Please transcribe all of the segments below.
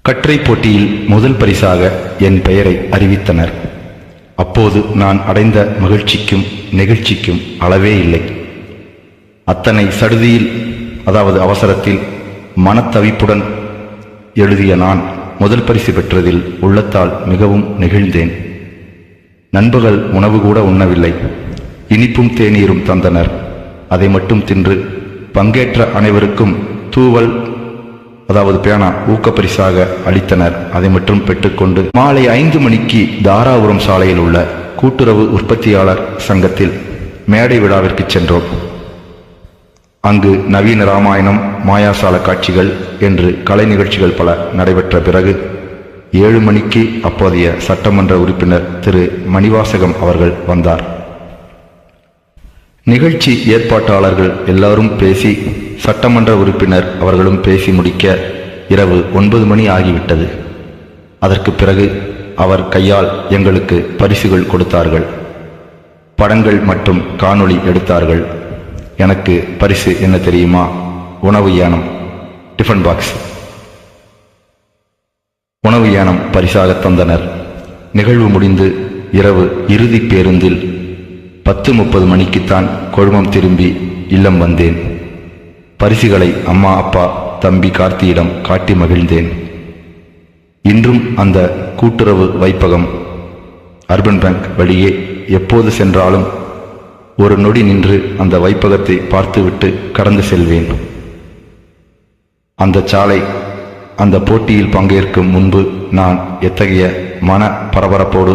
கட்டுரை போட்டியில் முதல் பரிசாக என் பெயரை அறிவித்தனர். அப்போது நான் அடைந்த மகிழ்ச்சிக்கும் நெகிழ்ச்சிக்கும் அளவே இல்லை. அத்தனை சடுதியில், அதாவது அவசரத்தில், மனத்தவிப்புடன் எழுதிய நான் முதல் பரிசு பெற்றதில் உள்ளத்தால் மிகவும் நெகிழ்ந்தேன். நண்பர்கள் உணவு கூட உண்ணவில்லை. இனிப்பும் தேநீரும் தந்தனர். அதை மட்டும் தின்று பங்கேற்ற அனைவருக்கும் தூவல், அதாவது பேனா, ஊக்கப்பரிசாக அளித்தனர். அதை மட்டும் பெற்றுக்கொண்டு மாலை 5 மணிக்கு தாராபுரம் சாலையில் உள்ள கூட்டுறவு உற்பத்தியாளர் சங்கத்தில் மேடை விழாவிற்கு சென்றோம். அங்கு நவீன ராமாயணம், மாயாசால காட்சிகள் என்று கலை நிகழ்ச்சிகள் பல நடைபெற்ற பிறகு 7 மணிக்கு அப்போதைய சட்டமன்ற உறுப்பினர் திரு மணிவாசகம் அவர்கள் வந்தார். நிகழ்ச்சி ஏற்பாட்டாளர்கள் எல்லாரும் பேசி, சட்டமன்ற உறுப்பினர் அவர்களும் பேசி முடிக்க இரவு 9 மணி ஆகிவிட்டது. அதற்கு பிறகு அவர் கையால் எங்களுக்கு பரிசுகள் கொடுத்தார்கள். படங்கள் மற்றும் காணொளி எடுத்தார்கள். எனக்கு பரிசு என்ன தெரியுமா? உணவு யானம், டிஃபன் பாக்ஸ். உணவு யானம் பரிசாக தந்தனர். நிகழ்வு முடிந்து இரவு இறுதி பேருந்தில் 10:30 மணிக்குத்தான் கொழுமம் திரும்பி இல்லம் வந்தேன். பரிசுகளை அம்மா, அப்பா, தம்பி கார்த்தியிடம் காட்டி மகிழ்ந்தேன். இன்றும் அந்த கூட்டுறவு வைப்பகம், அர்பன் பேங்க் வழியே எப்போது சென்றாலும் ஒரு நொடி நின்று அந்த வைப்பகத்தை பார்த்துவிட்டு கடந்து செல்வேன். அந்த சாலை, அந்த போட்டியில் பங்கேற்கும் முன்பு நான் எத்தகைய மன பரபரப்போடு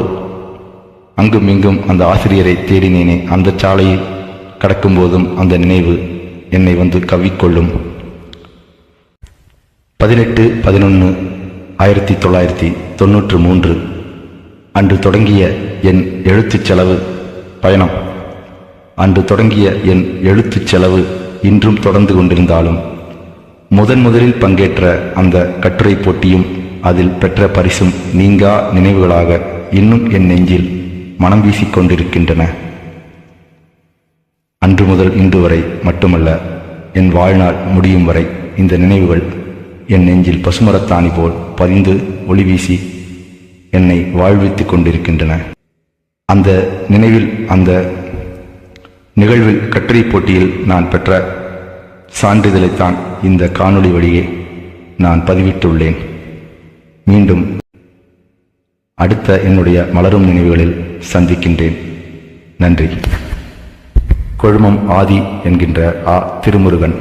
அங்கும் இங்கும் அந்த ஆசிரியரை தேடினேனே. அந்த சாலையை கடக்கும்போதும் அந்த நினைவு என்னை வந்து கவ்விக்கொள்ளும். 18/11/1993 அன்று தொடங்கிய என் எழுத்துச் செலவு பயணம், அன்று தொடங்கிய என் எழுத்துச் செலவு இன்றும் தொடர்ந்து கொண்டிருந்தாலும், முதலில் பங்கேற்ற அந்த கட்டுரை போட்டியும் அதில் பெற்ற பரிசும் நீங்கா நினைவுகளாக இன்னும் என் நெஞ்சில் மனம் வீசிக்கொண்டிருக்கின்றன. அன்று முதல் இன்று வரை மட்டுமல்ல, என் வாழ்நாள் முடியும் வரை இந்த நினைவுகள் என் நெஞ்சில் பசுமரத்தாணி போல் பதிந்து ஒளி வீசி என்னை வாழ்வித்துக் கொண்டிருக்கின்றன. அந்த நினைவில், அந்த நிகழ்வில், கட்டுரை போட்டியில் நான் பெற்ற சான்றிதழைத்தான் இந்த காணொளி வழியே நான் பதிவிட்டுள்ளேன். மீண்டும் அடுத்த என்னுடைய மலரும் நினைவுகளில் சந்திக்கின்றேன். நன்றி. கொழுமம் ஆதி என்கின்ற திருமுருகன்.